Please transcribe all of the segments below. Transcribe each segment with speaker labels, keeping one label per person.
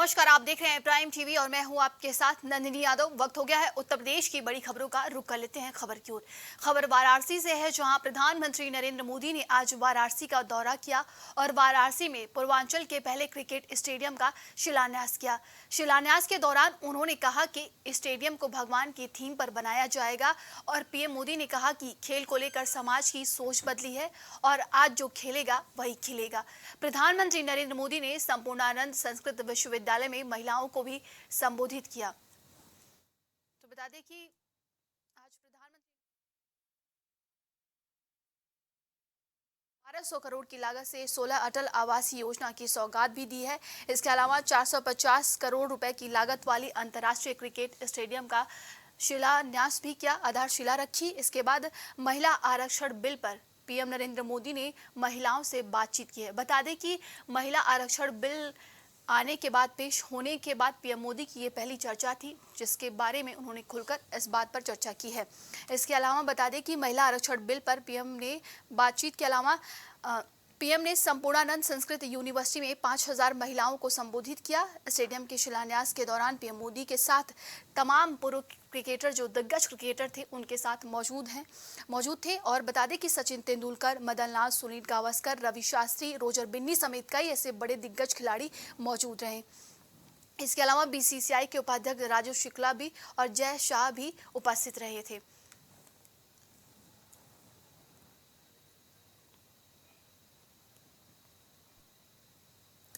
Speaker 1: नमस्कार, आप देख रहे हैं प्राइम टीवी और मैं हूं आपके साथ नंदिनी यादव। वक्त हो गया है उत्तर प्रदेश की बड़ी खबरों का। रुख कर लेते हैं खबर की ओर। खबर वाराणसी से है, जहां प्रधानमंत्री नरेंद्र मोदी ने आज वाराणसी का दौरा किया और वाराणसी में पूर्वांचल के पहले क्रिकेट स्टेडियम का शिलान्यास किया। शिलान्यास के दौरान उन्होंने कहा कि स्टेडियम को भगवान की थीम पर बनाया जाएगा और पीएम मोदी ने कहा कि खेल को लेकर समाज की सोच बदली है और आज जो खेलेगा वही खिलेगा। प्रधानमंत्री नरेंद्र मोदी ने संपूर्णानंद संस्कृत विश्वविद्यालय में महिलाओं को भी संबोधित किया। तो बता दें कि आज प्रधानमंत्री 1200 करोड़ की लागत से 16 अटल आवासीय योजना की सौगात भी दी है। इसके अलावा 450 करोड़ रुपए की लागत वाली अंतर्राष्ट्रीय क्रिकेट स्टेडियम का शिलान्यास भी किया, आधारशिला रखी। इसके बाद महिला आरक्षण बिल पर पीएम नरेंद्र मोदी ने महिलाओं से बातचीत की है। बता दें कि महिला आरक्षण बिल आने के बाद, पेश होने के बाद पीएम मोदी की ये पहली चर्चा थी, जिसके बारे में उन्होंने खुलकर इस बात पर चर्चा की है। इसके अलावा बता दें कि महिला आरक्षण बिल पर पीएम ने बातचीत के अलावा पीएम ने संपूर्णानंद संस्कृत यूनिवर्सिटी में 5000 महिलाओं को संबोधित किया। स्टेडियम के शिलान्यास के दौरान पीएम मोदी के साथ तमाम पूर्व क्रिकेटर, जो दिग्गज क्रिकेटर थे, उनके साथ मौजूद थे। और बता दें कि सचिन तेंदुलकर, मदन लाल, सुनील गावस्कर, रवि शास्त्री, रोजर बिन्नी समेत कई ऐसे बड़े दिग्गज खिलाड़ी मौजूद रहे। इसके अलावा बीसीसीआई के उपाध्यक्ष राजीव शुक्ला भी और जय शाह भी उपस्थित रहे थे।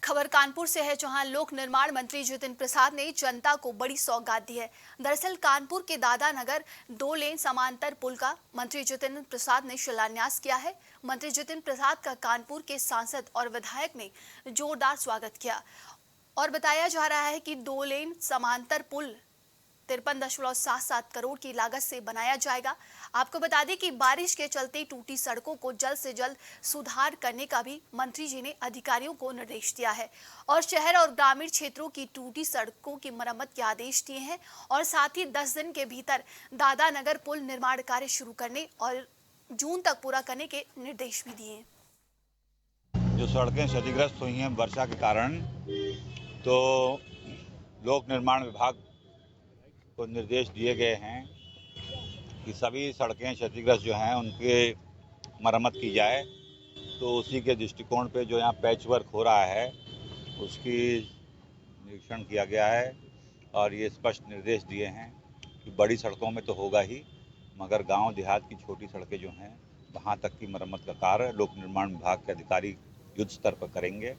Speaker 1: खबर कानपुर से है, जहां लोक निर्माण मंत्री जितिन प्रसाद ने जनता को बड़ी सौगात दी है। दरअसल कानपुर के दादा नगर 2 लेन समांतर पुल का मंत्री जितिन प्रसाद ने शिलान्यास किया है। मंत्री जितिन प्रसाद का कानपुर के सांसद और विधायक ने जोरदार स्वागत किया और बताया जा रहा है कि 2 लेन समांतर पुल 53.77 करोड़ की लागत से बनाया जाएगा। आपको बता दें कि बारिश के चलते टूटी सड़कों को जल्द से जल्द सुधार करने का भी मंत्री जी ने अधिकारियों को निर्देश दिया है और शहर और ग्रामीण क्षेत्रों की टूटी सड़कों की मरम्मत के आदेश दिए हैं और साथ ही 10 दिन के भीतर दादा नगर पुल निर्माण कार्य शुरू करने और जून तक पूरा करने के निर्देश भी दिए।
Speaker 2: जो सड़कें क्षतिग्रस्त हुई हैं वर्षा के कारण, तो लोक निर्माण विभाग को निर्देश दिए गए हैं कि सभी सड़कें क्षतिग्रस्त जो हैं उनके मरम्मत की जाए। तो उसी के दृष्टिकोण पे जो यहाँ पैच वर्क हो रहा है उसकी निरीक्षण किया गया है और ये स्पष्ट निर्देश दिए हैं कि बड़ी सड़कों में तो होगा ही, मगर गांव देहात की छोटी सड़कें जो हैं वहाँ तक की मरम्मत का कार्य लोक निर्माण विभाग के अधिकारी युद्ध स्तर पर करेंगे।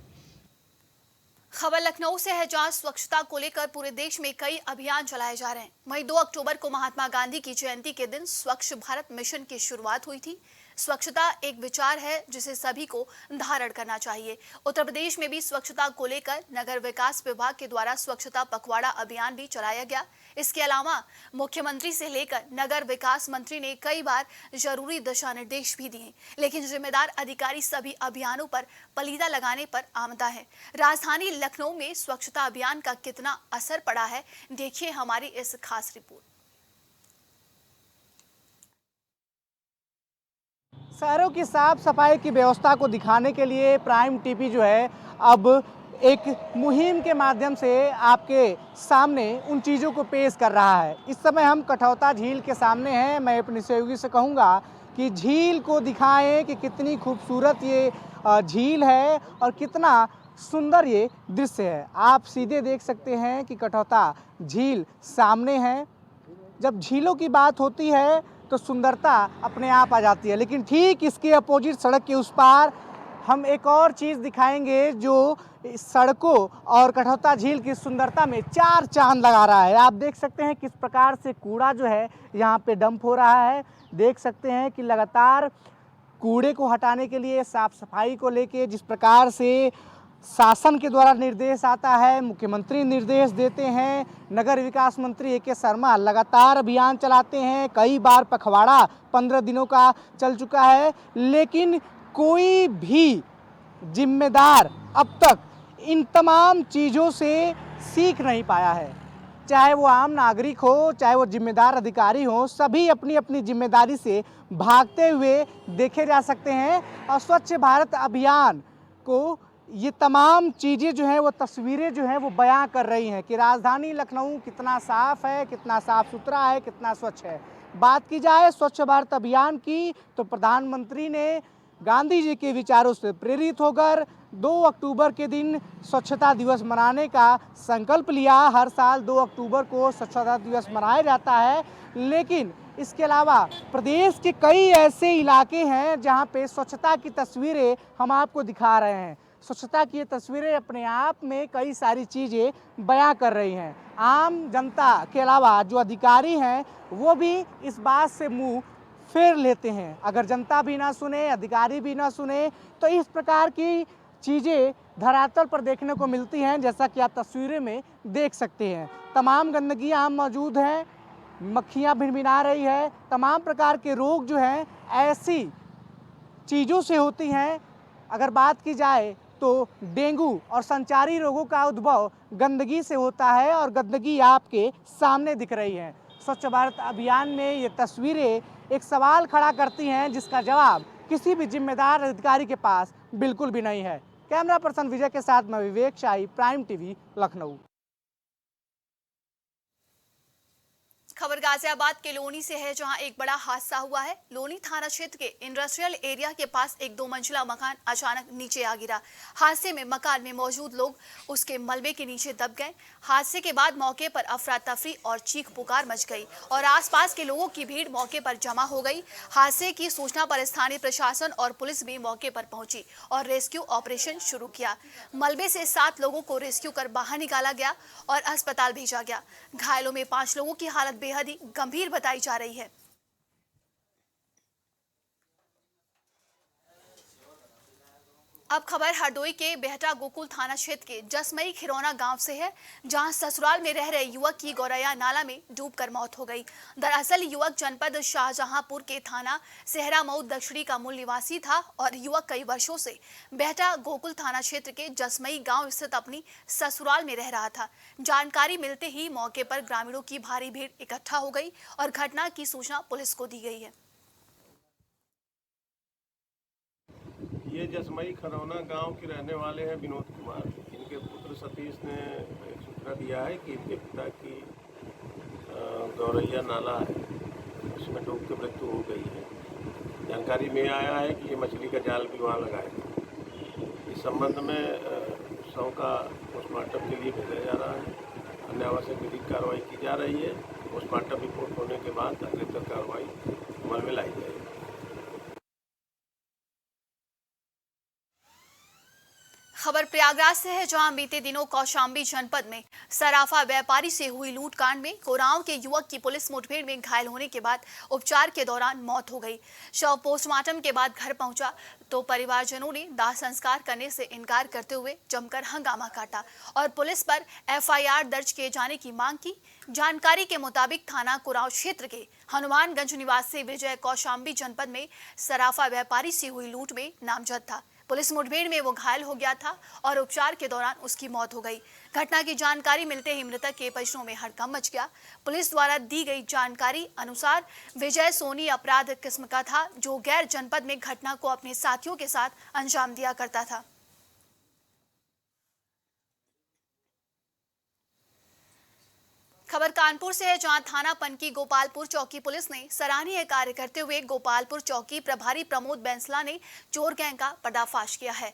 Speaker 1: खबर लखनऊ से है, जहां स्वच्छता को लेकर पूरे देश में कई अभियान चलाए जा रहे हैं। वहीं 2 अक्टूबर को महात्मा गांधी की जयंती के दिन स्वच्छ भारत मिशन की शुरुआत हुई थी। स्वच्छता एक विचार है जिसे सभी को धारण करना चाहिए। उत्तर प्रदेश में भी स्वच्छता को लेकर नगर विकास विभाग के द्वारा स्वच्छता पखवाड़ा अभियान भी चलाया गया। इसके अलावा मुख्यमंत्री से लेकर नगर विकास मंत्री ने कई बार जरूरी दिशा निर्देश भी दिए, लेकिन जिम्मेदार अधिकारी सभी अभियानों पर पलीदा लगाने पर आमदा है। राजधानी लखनऊ में स्वच्छता अभियान का कितना असर पड़ा है, देखिए हमारी इस खास रिपोर्ट।
Speaker 3: शहरों की साफ सफाई की व्यवस्था को दिखाने के लिए प्राइम टीवी जो है अब एक मुहिम के माध्यम से आपके सामने उन चीज़ों को पेश कर रहा है। इस समय हम कठौता झील के सामने हैं। मैं अपने सहयोगी से कहूँगा कि झील को दिखाएं कि कितनी खूबसूरत ये झील है और कितना सुंदर ये दृश्य है। आप सीधे देख सकते हैं कि कठौता झील सामने है। जब झीलों की बात होती है तो सुंदरता अपने आप आ जाती है, लेकिन ठीक इसके अपोजिट सड़क के उस पार हम एक और चीज़ दिखाएंगे जो सड़कों और कठौता झील की सुंदरता में 4 चांद लगा रहा है। आप देख सकते हैं किस प्रकार से कूड़ा जो है यहाँ पे डंप हो रहा है। देख सकते हैं कि लगातार कूड़े को हटाने के लिए, साफ सफाई को लेके जिस प्रकार से शासन के द्वारा निर्देश आता है, मुख्यमंत्री निर्देश देते हैं, नगर विकास मंत्री ए.के. शर्मा लगातार अभियान चलाते हैं। कई बार पखवाड़ा 15 दिनों का चल चुका है, लेकिन कोई भी जिम्मेदार अब तक इन तमाम चीज़ों से सीख नहीं पाया है। चाहे वो आम नागरिक हो, चाहे वो जिम्मेदार अधिकारी हो, सभी अपनी अपनी जिम्मेदारी से भागते हुए देखे जा सकते हैं और स्वच्छ भारत अभियान को ये तमाम चीज़ें जो हैं वो तस्वीरें जो हैं वो बयां कर रही हैं कि राजधानी लखनऊ कितना साफ़ है, कितना साफ़ सुथरा है, कितना स्वच्छ है। बात की जाए स्वच्छ भारत अभियान की तो प्रधानमंत्री ने गांधी जी के विचारों से प्रेरित होकर 2 अक्टूबर के दिन स्वच्छता दिवस मनाने का संकल्प लिया। हर साल 2 अक्टूबर को स्वच्छता दिवस मनाया जाता है, लेकिन इसके अलावा प्रदेश के कई ऐसे इलाके हैं जहां पे स्वच्छता की तस्वीरें हम आपको दिखा रहे हैं। स्वच्छता की ये तस्वीरें अपने आप में कई सारी चीज़ें बयां कर रही हैं। आम जनता के अलावा जो अधिकारी हैं वो भी इस बात से मुंह फेर लेते हैं। अगर जनता भी ना सुने, अधिकारी भी ना सुने, तो इस प्रकार की चीज़ें धरातल पर देखने को मिलती हैं, जैसा कि आप तस्वीरें में देख सकते हैं। तमाम गंदगी आम मौजूद हैं, मक्खियाँ भिनभिना रही है, तमाम प्रकार के रोग जो हैं ऐसी चीज़ों से होती हैं। अगर बात की जाए तो डेंगू और संचारी रोगों का उद्भव गंदगी से होता है और गंदगी आपके सामने दिख रही है। स्वच्छ भारत अभियान में ये तस्वीरें एक सवाल खड़ा करती हैं जिसका जवाब किसी भी जिम्मेदार अधिकारी के पास बिल्कुल भी नहीं है। कैमरा पर्सन विजय के साथ मैं विवेक शाही, प्राइम टीवी, लखनऊ।
Speaker 1: खबर गाजियाबाद के लोनी से है, जहां एक बड़ा हादसा हुआ है। लोनी थाना क्षेत्र के इंडस्ट्रियल एरिया के पास एक 2 मंजिला मकान अचानक नीचे आ गिरा। हादसे में मकान में मौजूद लोग उसके मलबे के नीचे दब गए। हादसे के बाद मौके पर अफरा तफरी और चीख पुकार मच गई और आसपास के लोगों की भीड़ मौके पर जमा हो गई। हादसे की सूचना पर स्थानीय प्रशासन और पुलिस भी मौके पर पहुंची और रेस्क्यू ऑपरेशन शुरू किया। मलबे से 7 लोगों को रेस्क्यू कर बाहर निकाला गया और अस्पताल भेजा गया। घायलों में 5 लोगों की हालत बेहद ही गंभीर बताई जा रही है। अब खबर हरदोई के बेहटा गोकुल थाना क्षेत्र के जसमई खिरौना गांव से है, जहां ससुराल में रह रहे युवक की गौरैया नाला में डूबकर मौत हो गई। दरअसल युवक जनपद शाहजहांपुर के थाना सेहरा मऊ दक्षिणी का मूल निवासी था और युवक कई वर्षों से बेहटा गोकुल थाना क्षेत्र के जसमई गांव स्थित अपनी ससुराल में रह रहा था। जानकारी मिलते ही मौके पर ग्रामीणों की भारी भीड़ इकट्ठा हो गई और घटना की सूचना पुलिस को दी गई है।
Speaker 4: ये जसमई खरौना गांव के रहने वाले हैं विनोद कुमार। इनके पुत्र सतीश ने एक सूचना दिया है कि इनके पिता की गौरैया नाला है, उसमें डूब के मृत्यु हो गई है। जानकारी में आया है कि ये मछली का जाल भी वहाँ लगाए थे। इस संबंध में शव का पोस्टमार्टम के लिए भेजा जा रहा है। अन्य आवश्यक विधिक कार्रवाई की जा रही है। पोस्टमार्टम रिपोर्ट होने के बाद अग्रेतर कार्रवाई अमल में लाई जाएगी।
Speaker 1: खबर प्रयागराज से है, जहां बीते दिनों कौशाम्बी जनपद में सराफा व्यापारी से हुई लूटकांड में कोरांव के युवक की पुलिस मुठभेड़ में घायल होने के बाद उपचार के दौरान मौत हो गई। शव पोस्टमार्टम के बाद घर पहुंचा तो परिवारजनों ने दाह संस्कार करने से इनकार करते हुए जमकर हंगामा काटा और पुलिस पर FIR दर्ज किए जाने की मांग की। जानकारी के मुताबिक थाना कोरांव क्षेत्र के हनुमानगंज निवासी विजय कौशाम्बी जनपद में सराफा व्यापारी से हुई लूट में नामजद था। पुलिस मुठभेड़ में वो घायल हो गया था और उपचार के दौरान उसकी मौत हो गई। घटना की जानकारी मिलते ही मृतक के परिजनों में हड़कंप मच गया। पुलिस द्वारा दी गई जानकारी अनुसार विजय सोनी अपराध किस्म का था, जो गैर जनपद में घटना को अपने साथियों के साथ अंजाम दिया करता था। खबर कानपुर से है, जहां थाना पनकी गोपालपुर चौकी पुलिस ने सराहनीय कार्य करते हुए गोपालपुर चौकी प्रभारी प्रमोद बैंसला ने चोर गैंग का पर्दाफाश किया है।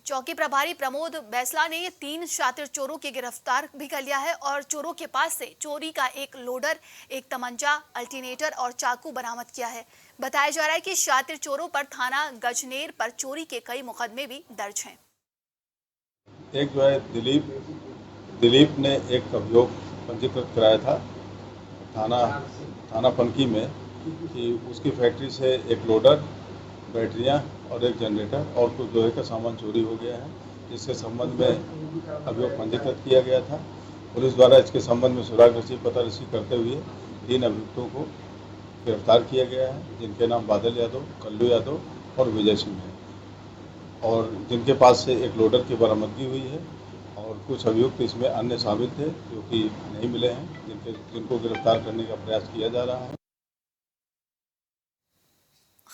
Speaker 1: चौकी प्रभारी प्रमोद बैंसला ने 3 शातिर चोरों की गिरफ्तार भी कर लिया है और चोरों के पास से चोरी का एक लोडर, एक तमंचा, अल्टरनेटर और चाकू बरामद किया है। बताया जा रहा है कि शातिर चोरों पर थाना गजनेर पर चोरी के कई मुकदमे भी दर्ज हैं।
Speaker 5: एक जो है दिलीप ने एक अभियोग पंजीकृत कराया था थाना पनकी में कि उसकी फैक्ट्री से एक लोडर, बैटरियां और एक जनरेटर और कुछ लोहे का सामान चोरी हो गया है। इसके संबंध में अभियोग पंजीकृत किया गया था। पुलिस द्वारा इसके संबंध में सुराग रसी पता रसी करते हुए 3 अभियुक्तों को गिरफ्तार किया गया है, जिनके नाम बादल यादव, कल्लू यादव और विजय सिंह है, और जिनके पास से एक लोडर की बरामदगी हुई है और कुछ अभियुक्त इसमें अन्य शामिल थे जो कि नहीं मिले हैं, जिनको गिरफ्तार करने का प्रयास किया जा रहा है।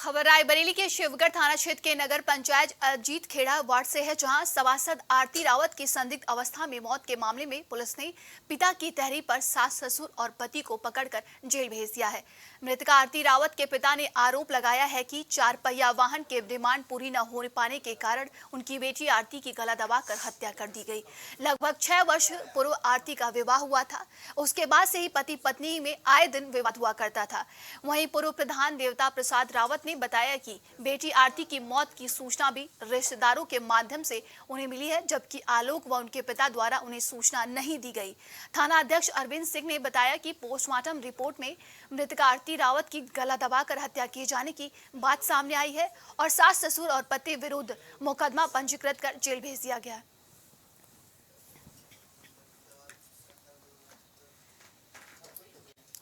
Speaker 1: खबर रायबरेली के शिवगढ़ थाना क्षेत्र के नगर पंचायत अजीत खेड़ा वार्ड से है, जहां सभासद आरती रावत की संदिग्ध अवस्था में मौत के मामले में पुलिस ने पिता की तहरीर पर सास ससुर और पति को पकड़कर जेल भेज दिया है। मृतका आरती रावत के पिता ने आरोप लगाया है कि 4 पहिया वाहन के डिमांड पूरी न हो पाने के कारण उनकी बेटी आरती की गला दबाकर हत्या कर दी गई। लगभग 6 वर्ष पूर्व आरती का विवाह हुआ था। उसके बाद से ही पति पत्नी में आए दिन विवाद हुआ करता था। वहीं पूर्व प्रधान देवता प्रसाद रावत ने बताया कि बेटी आरती की मौत की सूचना भी रिश्तेदारों के माध्यम से उन्हें मिली है, जबकि आलोक व उनके पिता द्वारा उन्हें सूचना नहीं दी गई। थाना अध्यक्ष अरविंद सिंह ने बताया कि पोस्टमार्टम रिपोर्ट में मृतका आरती रावत की गला दबाकर हत्या किए जाने की बात सामने आई है और सास ससुर और पति विरुद्ध मुकदमा पंजीकृत कर जेल भेज दिया गया है।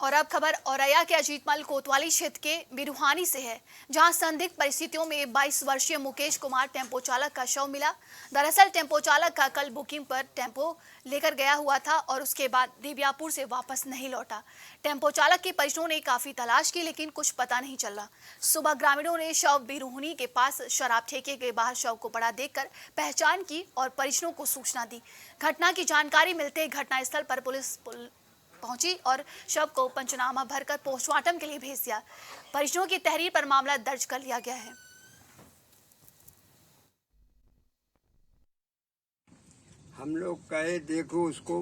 Speaker 1: और अब खबर औरैया के अजीतमल कोतवाली क्षेत्र के बिरुहानी से है, जहां संदिग्ध परिस्थितियों में 22 वर्षीय मुकेश कुमार टेम्पो चालक का शव मिला। दरअसल टेम्पो चालक का कल बुकिंग पर टेम्पो लेकर गया हुआ था और उसके बाद दिव्यापुर से वापस नहीं लौटा। टेम्पो चालक के परिजनों ने काफी तलाश की, लेकिन कुछ पता नहीं चला। सुबह ग्रामीणों ने शव बिरुहानी के पास शराब ठेके के बाहर शव को पड़ा देखकर पहचान की और परिजनों को सूचना दी। घटना की जानकारी मिलते घटनास्थल पर पुलिस पहुंची और शव को पंचनामा भरकर पोस्टमार्टम के लिए भेज दिया। परिजनों की तहरीर पर मामला दर्ज कर लिया गया है।
Speaker 6: हम लोग कहे देखो उसको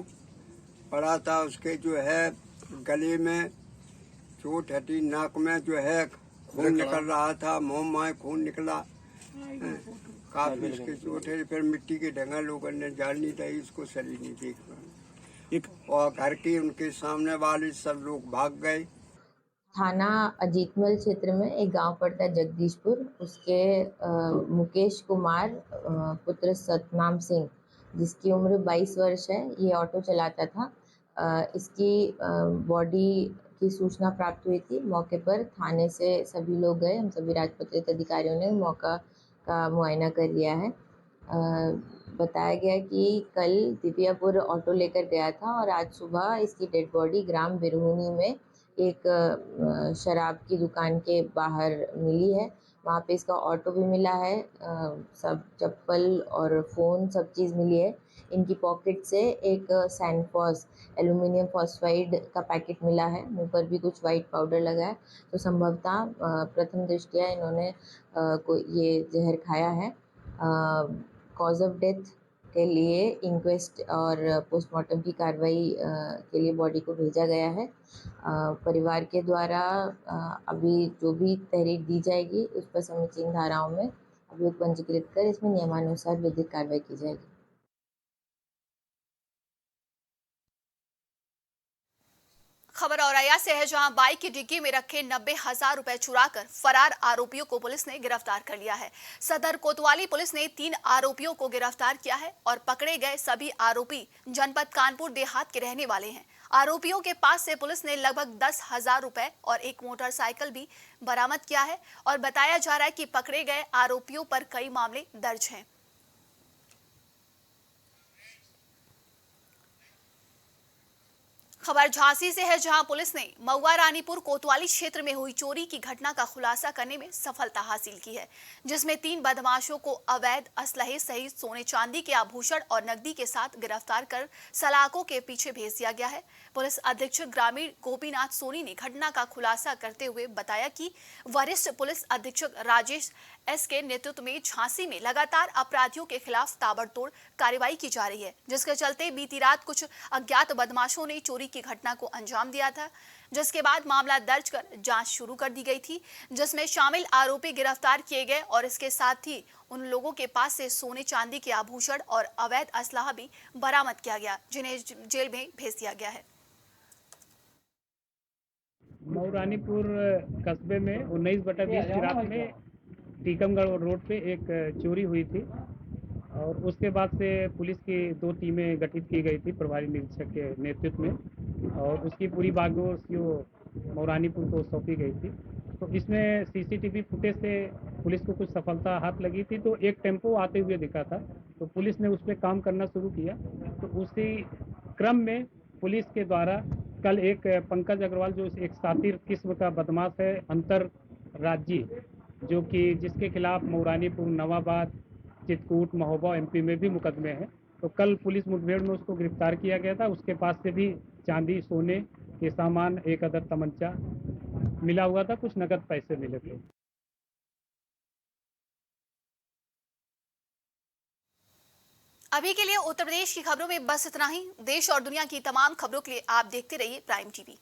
Speaker 6: पड़ा था, उसके जो है गले में चोट हटी, नाक में जो है खून निकल रहा था, मुंह में खून निकला, काफी उसकी चोट है। फिर मिट्टी के ढंगा लोगों ने जान नहीं दी, उसको शरीर नहीं देख पाया और घर के उनके सामने वाले सब लोग भाग गए।
Speaker 7: थाना अजीतमल क्षेत्र में एक गांव पड़ता है जगदीशपुर, उसके मुकेश कुमार पुत्र सतनाम सिंह, जिसकी उम्र 22 वर्ष है, ये ऑटो चलाता था। इसकी बॉडी की सूचना प्राप्त हुई थी। मौके पर थाने से सभी लोग गए, हम सभी राजपत्रित अधिकारियों ने मौका का मुआयना कर लिया है। बताया गया कि कल दिव्यापुर ऑटो लेकर गया था और आज सुबह इसकी डेड बॉडी ग्राम बिरुहानी में एक शराब की दुकान के बाहर मिली है। वहाँ पे इसका ऑटो भी मिला है, सब चप्पल और फ़ोन सब चीज़ मिली है। इनकी पॉकेट से एक सैनफॉस एल्यूमिनियम फॉस्फाइड का पैकेट मिला है, मुंह पर भी कुछ वाइट पाउडर लगा है। तो संभवतः प्रथम दृष्टया इन्होंने ये जहर खाया है। कॉज ऑफ डेथ के लिए इंक्वेस्ट और पोस्टमार्टम की कार्रवाई के लिए बॉडी को भेजा गया है। परिवार के द्वारा अभी जो भी तहरीर दी जाएगी उस पर समीचीन धाराओं में अभियोग पंजीकृत कर इसमें नियमानुसार विधिक कार्रवाई की जाएगी।
Speaker 1: खबर औरैया से है, जहां बाइक की डिग्गी में रखे 90,000 रुपए चुराकर फरार आरोपियों को पुलिस ने गिरफ्तार कर लिया है। सदर कोतवाली पुलिस ने 3 आरोपियों को गिरफ्तार किया है और पकड़े गए सभी आरोपी जनपद कानपुर देहात के रहने वाले हैं। आरोपियों के पास से पुलिस ने लगभग 10,000 रुपए और एक मोटरसाइकिल भी बरामद किया है और बताया जा रहा है कि पकड़े गए आरोपियों पर कई मामले दर्ज हैं। खबर झांसी से है, जहां पुलिस ने मऊआ रानीपुर कोतवाली क्षेत्र में हुई चोरी की घटना का खुलासा करने में सफलता हासिल की है, जिसमें 3 बदमाशों को अवैध असलहे सहित सोने चांदी के आभूषण और नकदी के साथ गिरफ्तार कर सलाखों के पीछे भेज दिया गया है। पुलिस अधीक्षक ग्रामीण गोपीनाथ सोनी ने घटना का खुलासा करते हुए बताया कि वरिष्ठ पुलिस अधीक्षक राजेश एस के नेतृत्व में झांसी में लगातार अपराधियों के खिलाफ ताबड़तोड़ कार्रवाई की जा रही है, जिसके चलते बीती रात कुछ अज्ञात बदमाशों ने चोरी की घटना को अंजाम दिया था, जिसके बाद मामला दर्ज कर जांच शुरू कर दी गई थी, जिसमें शामिल आरोपी गिरफ्तार किए गए और इसके साथ ही उन लोगों के पास से सोने चांदी के आभूषण और अवैध असलाह भी बरामद किया गया, जिन्हें जेल में भेज दिया गया है।
Speaker 8: मऊरानीपुर कस्बे में 19/20 की रात में टीकमगढ़ रोड पे एक चोरी हुई थी और उसके बाद से पुलिस की 2 टीमें गठित की गई थी प्रभारी निरीक्षक के नेतृत्व में और उसकी पूरी बागडोर मऊरानीपुर को सौंपी गई थी। तो इसमें सीसीटीवी फुटेज से पुलिस को कुछ सफलता हाथ लगी थी। तो एक टेम्पो आते हुए दिखा था, तो पुलिस ने उस पर काम करना शुरू किया। तो उसी क्रम में पुलिस के द्वारा कल एक पंकज अग्रवाल जो एक सातिर किस्म का बदमाश है, अंतर राज्यीय, जो कि जिसके खिलाफ मऊरानीपुर, नवाबाद, चित्रकूट, महोबा एमपी में भी मुकदमे हैं। तो कल पुलिस मुठभेड़ में उसको गिरफ्तार किया गया था। उसके पास से भी चांदी, सोने के सामान, एक अदद तमंचा मिला हुआ था, कुछ नकद पैसे मिले थे।
Speaker 1: अभी के लिए उत्तर प्रदेश की खबरों में बस इतना ही। देश और दुनिया की तमाम खबरों के लिए आप देखते रहिए प्राइम टीवी।